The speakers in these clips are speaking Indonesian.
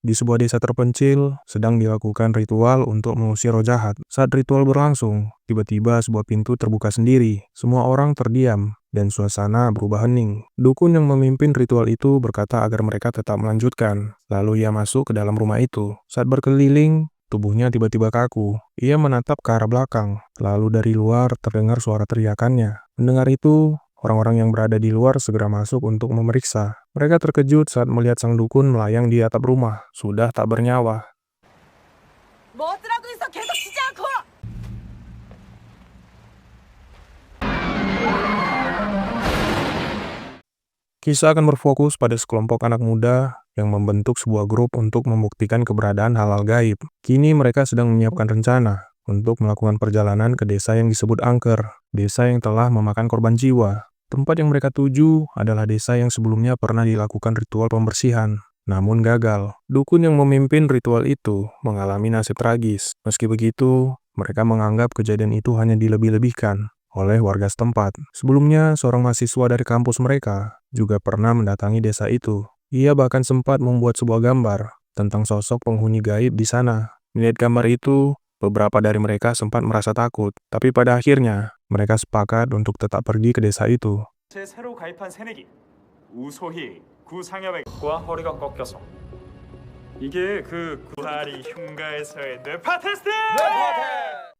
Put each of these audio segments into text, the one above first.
di sebuah desa terpencil sedang dilakukan ritual untuk mengusir roh jahat. Saat ritual berlangsung, tiba-tiba sebuah pintu terbuka sendiri. Semua orang terdiam dan suasana berubah hening. Dukun yang memimpin ritual itu berkata agar mereka tetap melanjutkan. Lalu ia masuk ke dalam rumah itu. Saat berkeliling, tubuhnya tiba-tiba kaku. Ia menatap ke arah belakang. Lalu dari luar terdengar suara teriakannya. Mendengar itu, orang-orang yang berada di luar segera masuk untuk memeriksa. Mereka terkejut saat melihat sang dukun melayang di atap rumah, sudah tak bernyawa. Kisah akan berfokus pada sekelompok anak muda yang membentuk sebuah grup untuk membuktikan keberadaan hal-hal gaib. Kini mereka sedang menyiapkan rencana untuk melakukan perjalanan ke desa yang disebut Angker, desa yang telah memakan korban jiwa. Tempat yang mereka tuju adalah desa yang sebelumnya pernah dilakukan ritual pembersihan, namun gagal. Dukun yang memimpin ritual itu mengalami nasib tragis. Meski begitu, mereka menganggap kejadian itu hanya dilebih-lebihkan oleh warga setempat. Sebelumnya, seorang mahasiswa dari kampus mereka juga pernah mendatangi desa itu. Ia bahkan sempat membuat sebuah gambar tentang sosok penghuni gaib di sana. Melihat gambar itu, beberapa dari mereka sempat merasa takut, tapi pada akhirnya mereka sepakat untuk tetap pergi ke desa itu. 제 새로 가입한 새내기 우소희 구상엽과 허리가 꺾여서 이게 그 구다리 흉가에서의 뇌파 테스트!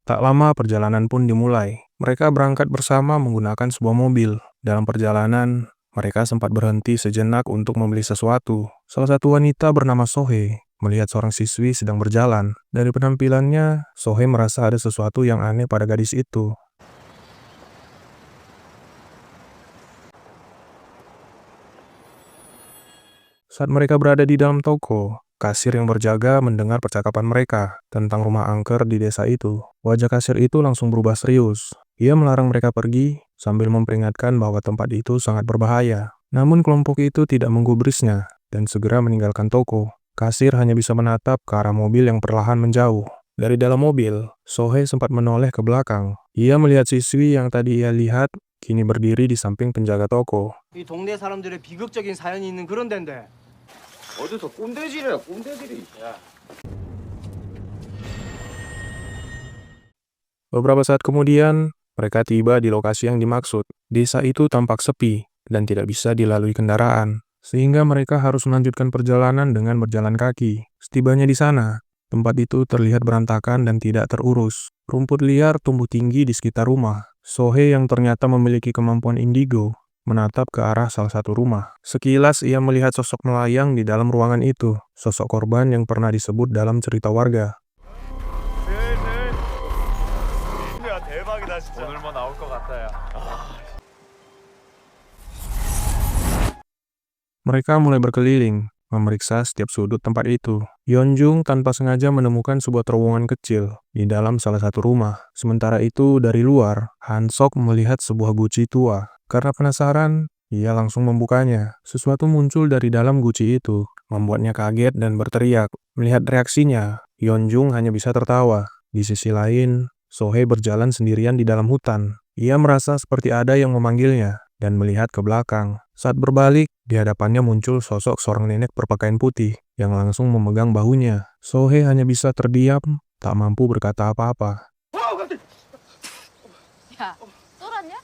Tak lama perjalanan pun dimulai. Mereka berangkat bersama menggunakan sebuah mobil. Dalam perjalanan, mereka sempat berhenti sejenak untuk membeli sesuatu. Salah satu wanita bernama Sohe melihat seorang siswi sedang berjalan. Dari penampilannya, Sohe merasa ada sesuatu yang aneh pada gadis itu. Saat mereka berada di dalam toko, kasir yang berjaga mendengar percakapan mereka tentang rumah angker di desa itu. Wajah kasir itu langsung berubah serius. Ia melarang mereka pergi sambil memperingatkan bahwa tempat itu sangat berbahaya. Namun kelompok itu tidak menggubrisnya dan segera meninggalkan toko. Kasir hanya bisa menatap ke arah mobil yang perlahan menjauh. Dari dalam mobil, Sohe sempat menoleh ke belakang. Ia melihat siswi yang tadi ia lihat kini berdiri di samping penjaga toko. 이 동네 사람들의 비극적인 사연이 있는 그런 데인데. 어디서 꼰대질이야, 꼰대질이. Beberapa saat kemudian, mereka tiba di lokasi yang dimaksud. Desa itu tampak sepi dan tidak bisa dilalui kendaraan, sehingga mereka harus melanjutkan perjalanan dengan berjalan kaki. Setibanya di sana, tempat itu terlihat berantakan dan tidak terurus. Rumput liar tumbuh tinggi di sekitar rumah. Sohe yang ternyata memiliki kemampuan indigo menatap ke arah salah satu rumah. Sekilas ia melihat sosok melayang di dalam ruangan itu, sosok korban yang pernah disebut dalam cerita warga. 대박이다 진짜. 오늘 뭐 나올 것 같아요. Mereka mulai berkeliling, memeriksa setiap sudut tempat itu. Yeonjung tanpa sengaja menemukan sebuah terowongan kecil di dalam salah satu rumah. Sementara itu, dari luar, Hansok melihat sebuah guci tua. Karena penasaran, ia langsung membukanya. Sesuatu muncul dari dalam guci itu, membuatnya kaget dan berteriak. Melihat reaksinya, Yeonjung hanya bisa tertawa. Di sisi lain, Sohe berjalan sendirian di dalam hutan. Ia merasa seperti ada yang memanggilnya dan melihat ke belakang. Saat berbalik, di hadapannya muncul sosok seorang nenek berpakaian putih yang langsung memegang bahunya. Sohe hanya bisa terdiam, tak mampu berkata apa-apa. 야, 쫄았냐?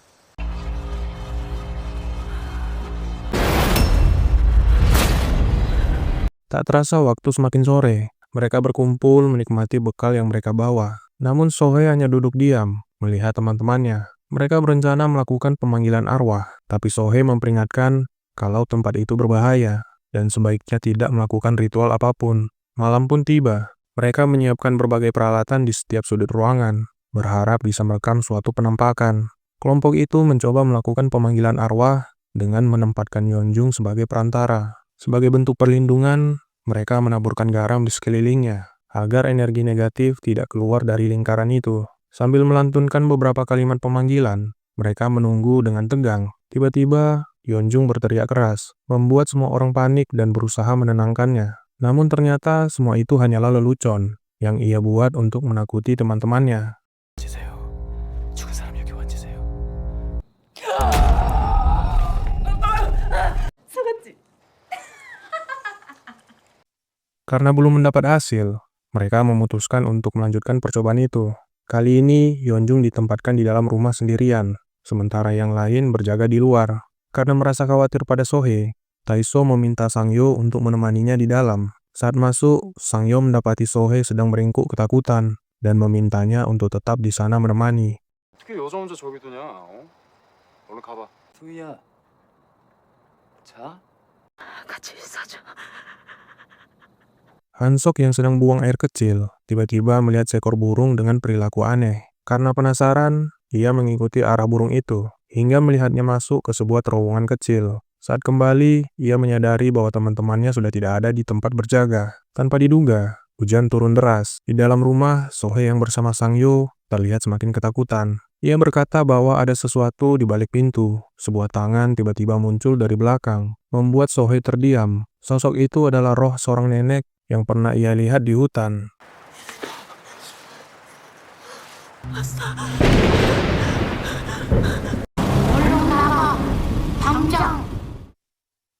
Tak terasa waktu semakin sore. Mereka berkumpul menikmati bekal yang mereka bawa. Namun Sohe hanya duduk diam, melihat teman-temannya. Mereka berencana melakukan pemanggilan arwah, tapi Sohe memperingatkan kalau tempat itu berbahaya dan sebaiknya tidak melakukan ritual apapun. Malam pun tiba. Mereka menyiapkan berbagai peralatan di setiap sudut ruangan, berharap bisa merekam suatu penampakan. Kelompok itu mencoba melakukan pemanggilan arwah dengan menempatkan Yeonjung sebagai perantara. Sebagai bentuk perlindungan, mereka menaburkan garam di sekelilingnya agar energi negatif tidak keluar dari lingkaran itu. Sambil melantunkan beberapa kalimat pemanggilan, mereka menunggu dengan tegang. Tiba-tiba, Yeonjung berteriak keras, membuat semua orang panik dan berusaha menenangkannya. Namun ternyata semua itu hanyalah lelucon yang ia buat untuk menakuti teman-temannya. Karena belum mendapat hasil, mereka memutuskan untuk melanjutkan percobaan itu. Kali ini, Yeonjung ditempatkan di dalam rumah sendirian, sementara yang lain berjaga di luar. Karena merasa khawatir pada Sohee, Taeso meminta Sangyo untuk menemaninya di dalam. Saat masuk, Sangyo mendapati Sohee sedang meringkuk ketakutan dan memintanya untuk tetap di sana menemani. 어떻게 여자 혼자 저기 두냐? 어? 얼른 가봐. 소희야. 자. 같이 있어줘. Hansok yang sedang buang air kecil, tiba-tiba melihat seekor burung dengan perilaku aneh. Karena penasaran, ia mengikuti arah burung itu, hingga melihatnya masuk ke sebuah terowongan kecil. Saat kembali, ia menyadari bahwa teman-temannya sudah tidak ada di tempat berjaga. Tanpa diduga, hujan turun deras. Di dalam rumah, Sohee yang bersama Sangyo terlihat semakin ketakutan. Ia berkata bahwa ada sesuatu di balik pintu. Sebuah tangan tiba-tiba muncul dari belakang, membuat Sohee terdiam. Sosok itu adalah roh seorang nenek yang pernah ia lihat di hutan.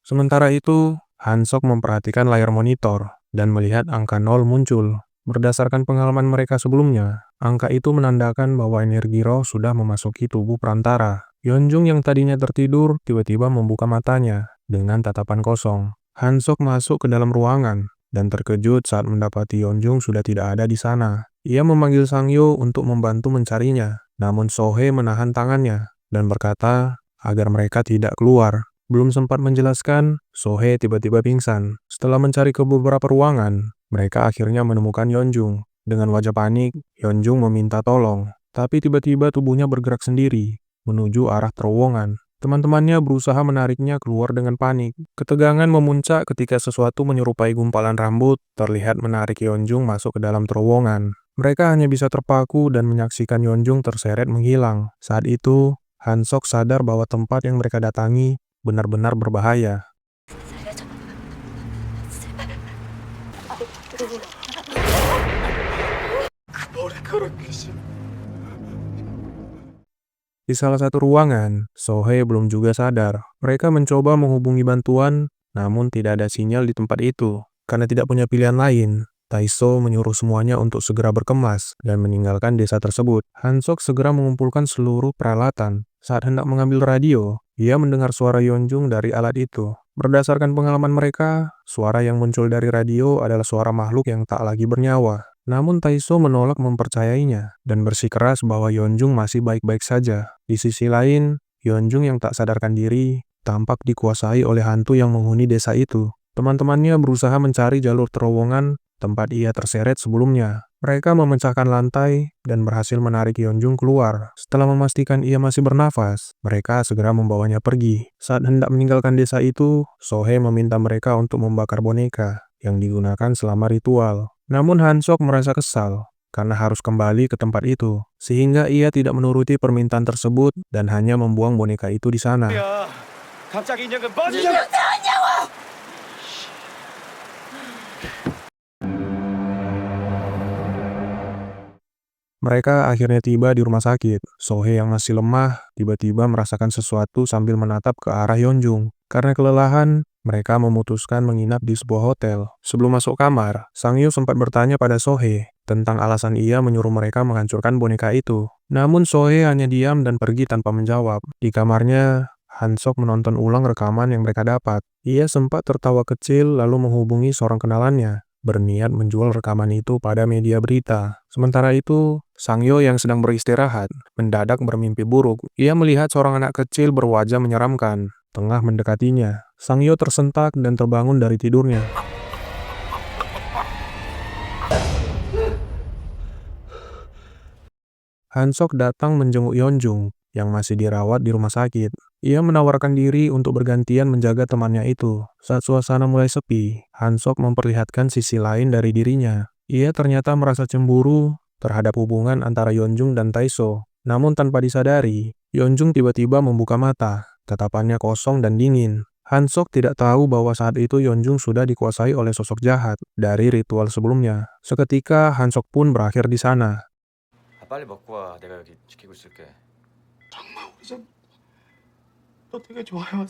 Sementara itu, Hansok memperhatikan layar monitor dan melihat angka 0 muncul. Berdasarkan pengalaman mereka sebelumnya, angka itu menandakan bahwa energi roh sudah memasuki tubuh perantara. Yeonjung yang tadinya tertidur tiba-tiba membuka matanya dengan tatapan kosong. Hansok masuk ke dalam ruangan dan terkejut saat mendapati Yeonjung sudah tidak ada di sana. Ia memanggil Sangyo untuk membantu mencarinya, namun Sohee menahan tangannya dan berkata agar mereka tidak keluar. Belum sempat menjelaskan, Sohee tiba-tiba pingsan. Setelah mencari ke beberapa ruangan, mereka akhirnya menemukan Yeonjung. Dengan wajah panik, Yeonjung meminta tolong, tapi tiba-tiba tubuhnya bergerak sendiri menuju arah terowongan. Teman-temannya berusaha menariknya keluar dengan panik. Ketegangan memuncak ketika sesuatu menyerupai gumpalan rambut terlihat menarik Yeonjung masuk ke dalam terowongan. Mereka hanya bisa terpaku dan menyaksikan Yeonjung terseret menghilang. Saat itu, Hansok sadar bahwa tempat yang mereka datangi benar-benar berbahaya. Di salah satu ruangan, Sohee belum juga sadar. Mereka mencoba menghubungi bantuan, namun tidak ada sinyal di tempat itu. Karena tidak punya pilihan lain, Taeso menyuruh semuanya untuk segera berkemas dan meninggalkan desa tersebut. Hansok segera mengumpulkan seluruh peralatan. Saat hendak mengambil radio, ia mendengar suara Yeonjung dari alat itu. Berdasarkan pengalaman mereka, suara yang muncul dari radio adalah suara makhluk yang tak lagi bernyawa. Namun Taeso menolak mempercayainya dan bersikeras bahwa Yeonjung masih baik-baik saja. Di sisi lain, Yeonjung yang tak sadarkan diri tampak dikuasai oleh hantu yang menghuni desa itu. Teman-temannya berusaha mencari jalur terowongan tempat ia terseret sebelumnya. Mereka memecahkan lantai dan berhasil menarik Yeonjung keluar. Setelah memastikan ia masih bernafas, mereka segera membawanya pergi. Saat hendak meninggalkan desa itu, Sohee meminta mereka untuk membakar boneka yang digunakan selama ritual. Namun Hansok merasa kesal karena harus kembali ke tempat itu, sehingga ia tidak menuruti permintaan tersebut dan hanya membuang boneka itu di sana. 야, 갑자기 인형은 뭐지? Mereka akhirnya tiba di rumah sakit. Sohee yang masih lemah tiba-tiba merasakan sesuatu sambil menatap ke arah Yeonjung. Karena kelelahan, mereka memutuskan menginap di sebuah hotel. Sebelum masuk kamar, Sangyo sempat bertanya pada Sohee tentang alasan ia menyuruh mereka menghancurkan boneka itu. Namun Sohee hanya diam dan pergi tanpa menjawab. Di kamarnya, Hansok menonton ulang rekaman yang mereka dapat. Ia sempat tertawa kecil lalu menghubungi seorang kenalannya, berniat menjual rekaman itu pada media berita. Sementara itu, Sangyo yang sedang beristirahat mendadak bermimpi buruk. Ia melihat seorang anak kecil berwajah menyeramkan tengah mendekatinya. Sangyo tersentak dan terbangun dari tidurnya. Hansok datang menjenguk Yeonjung yang masih dirawat di rumah sakit. Ia menawarkan diri untuk bergantian menjaga temannya itu. Saat suasana mulai sepi, Hansok memperlihatkan sisi lain dari dirinya. Ia ternyata merasa cemburu terhadap hubungan antara Yeonjung dan Taeso. Namun tanpa disadari, Yeonjung tiba-tiba membuka mata, tatapannya kosong dan dingin. Hansok tidak tahu bahwa saat itu Yeonjung sudah dikuasai oleh sosok jahat dari ritual sebelumnya. Seketika Hansok pun berakhir di sana. 빨리 먹고 와. 내가 여기 지키고 있을게. 너 되게 좋아요.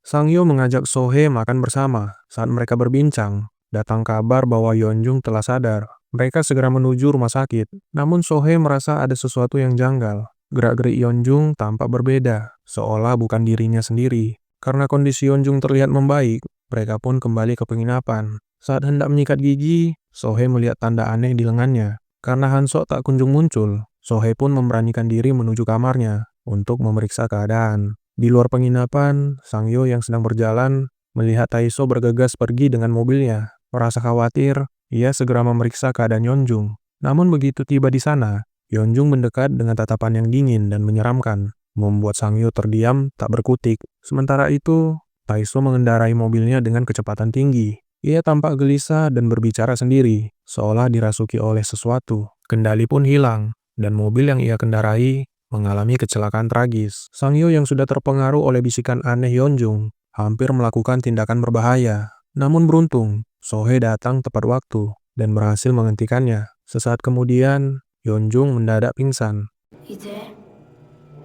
Sangyo mengajak Sohee makan bersama. Saat mereka berbincang, datang kabar bahwa Yeonjung telah sadar. Mereka segera menuju rumah sakit. Namun Sohee merasa ada sesuatu yang janggal. Gerak-gerik Yeonjung tampak berbeda, seolah bukan dirinya sendiri. Karena kondisi Yeonjung terlihat membaik, mereka pun kembali ke penginapan. Saat hendak menyikat gigi, Sohee melihat tanda aneh di lengannya. Karena Hansok tak kunjung muncul, Sohee pun memberanikan diri menuju kamarnya untuk memeriksa keadaan. Di luar penginapan, Sangyo yang sedang berjalan melihat Taeso bergegas pergi dengan mobilnya. Merasa khawatir, ia segera memeriksa keadaan Yeonjung. Namun begitu tiba di sana, Yeonjung mendekat dengan tatapan yang dingin dan menyeramkan, membuat Sangyo terdiam tak berkutik. Sementara itu, Taeso mengendarai mobilnya dengan kecepatan tinggi. Ia tampak gelisah dan berbicara sendiri, seolah dirasuki oleh sesuatu. Kendali pun hilang, dan mobil yang ia kendarai mengalami kecelakaan tragis. Sangyo yang sudah terpengaruh oleh bisikan aneh Yeonjung hampir melakukan tindakan berbahaya. Namun beruntung, Sohee datang tepat waktu dan berhasil menghentikannya. Sesaat kemudian, Yeonjung mendadak pingsan. 이제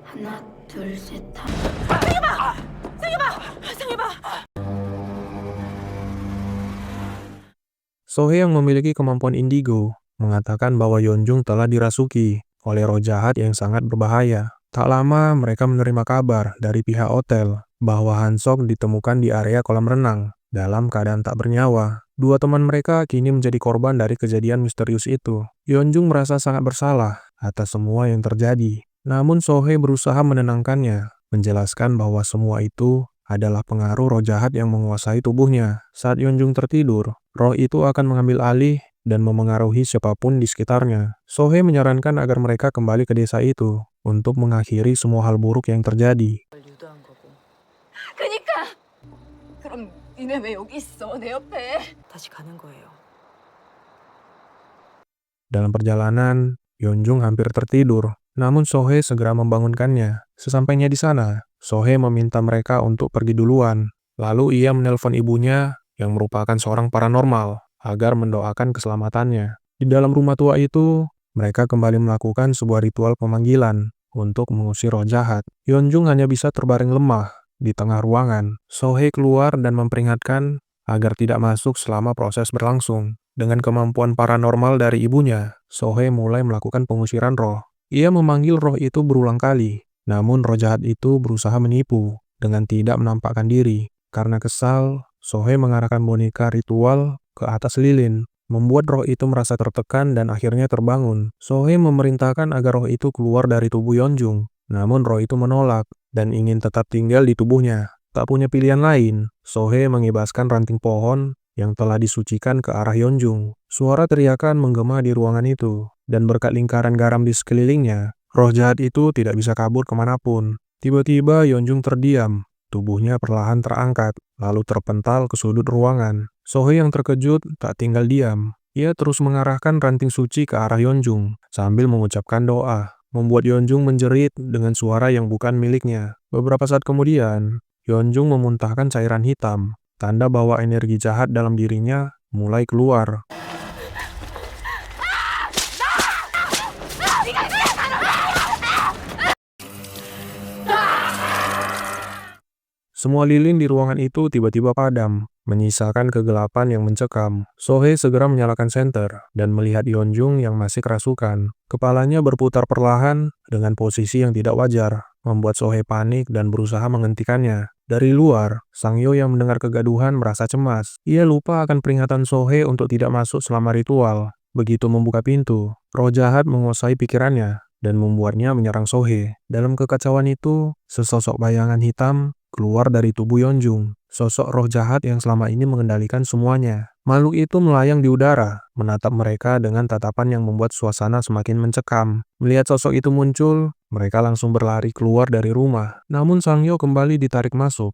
하나, 둘, 셋, 다. Sohee yang memiliki kemampuan indigo mengatakan bahwa Yeonjung telah dirasuki oleh roh jahat yang sangat berbahaya. Tak lama mereka menerima kabar dari pihak hotel bahwa Hansok ditemukan di area kolam renang dalam keadaan tak bernyawa. Dua teman mereka kini menjadi korban dari kejadian misterius itu. Yeonjung merasa sangat bersalah atas semua yang terjadi. Namun Sohee berusaha menenangkannya, menjelaskan bahwa semua itu adalah pengaruh roh jahat yang menguasai tubuhnya. Saat Yeonjung tertidur, roh itu akan mengambil alih dan memengaruhi siapapun di sekitarnya. Sohee menyarankan agar mereka kembali ke desa itu untuk mengakhiri semua hal buruk yang terjadi. 그니까! 그럼 니네 왜 여기 있어, 내 옆에? 다시 가는 거예요. Dalam perjalanan, Yeonjung hampir tertidur, namun Sohee segera membangunkannya. Sesampainya di sana, Sohee meminta mereka untuk pergi duluan. Lalu ia menelpon ibunya yang merupakan seorang paranormal agar mendoakan keselamatannya. Di dalam rumah tua itu, mereka kembali melakukan sebuah ritual pemanggilan untuk mengusir roh jahat. Yeonjung hanya bisa terbaring lemah di tengah ruangan. Sohee keluar dan memperingatkan agar tidak masuk selama proses berlangsung. Dengan kemampuan paranormal dari ibunya, Sohee mulai melakukan pengusiran roh. Ia memanggil roh itu berulang kali, namun roh jahat itu berusaha menipu dengan tidak menampakkan diri. Karena kesal, Sohee mengarahkan boneka ritual ke atas lilin, membuat roh itu merasa tertekan dan akhirnya terbangun. Sohee memerintahkan agar roh itu keluar dari tubuh Yeonjung, namun roh itu menolak dan ingin tetap tinggal di tubuhnya. Tak punya pilihan lain, Sohee mengibaskan ranting pohon yang telah disucikan ke arah Yeonjung. Suara teriakan menggema di ruangan itu, dan berkat lingkaran garam di sekelilingnya, roh jahat itu tidak bisa kabur kemanapun. Tiba-tiba Yeonjung terdiam, tubuhnya perlahan terangkat, lalu terpental ke sudut ruangan. Sohee yang terkejut tak tinggal diam. Ia terus mengarahkan ranting suci ke arah Yeonjung, sambil mengucapkan doa, membuat Yeonjung menjerit dengan suara yang bukan miliknya. Beberapa saat kemudian, Yeonjung memuntahkan cairan hitam, tanda bahwa energi jahat dalam dirinya mulai keluar. Semua lilin di ruangan itu tiba-tiba padam, menyisakan kegelapan yang mencekam. Sohee segera menyalakan senter dan melihat Yeonjung yang masih kerasukan. Kepalanya berputar perlahan dengan posisi yang tidak wajar, membuat Sohee panik dan berusaha menghentikannya. Dari luar, Sangyo yang mendengar kegaduhan merasa cemas. Ia lupa akan peringatan Sohee untuk tidak masuk selama ritual. Begitu membuka pintu, roh jahat menguasai pikirannya dan membuatnya menyerang Sohee. Dalam kekacauan itu, sesosok bayangan hitam keluar dari tubuh Yeonjung, sosok roh jahat yang selama ini mengendalikan semuanya. Makhluk itu melayang di udara, menatap mereka dengan tatapan yang membuat suasana semakin mencekam. Melihat sosok itu muncul, mereka langsung berlari keluar dari rumah. Namun Sangyo kembali ditarik masuk.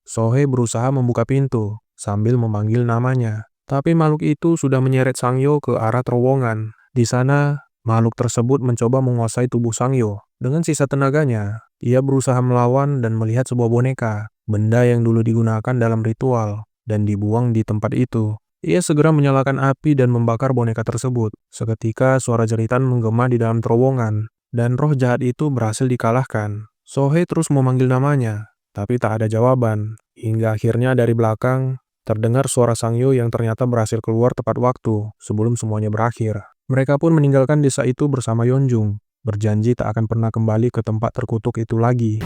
Sohee berusaha membuka pintu, sambil memanggil namanya. Tapi makhluk itu sudah menyeret Sangyo ke arah terowongan. Di sana, makhluk tersebut mencoba menguasai tubuh Sangyo. Dengan sisa tenaganya, ia berusaha melawan dan melihat sebuah boneka, benda yang dulu digunakan dalam ritual, dan dibuang di tempat itu. Ia segera menyalakan api dan membakar boneka tersebut. Seketika suara jeritan menggema di dalam terowongan, dan roh jahat itu berhasil dikalahkan. Sohei terus memanggil namanya, tapi tak ada jawaban. Hingga akhirnya dari belakang, terdengar suara Sangyo yang ternyata berhasil keluar tepat waktu sebelum semuanya berakhir. Mereka pun meninggalkan desa itu bersama Yeonjung, berjanji tak akan pernah kembali ke tempat terkutuk itu lagi.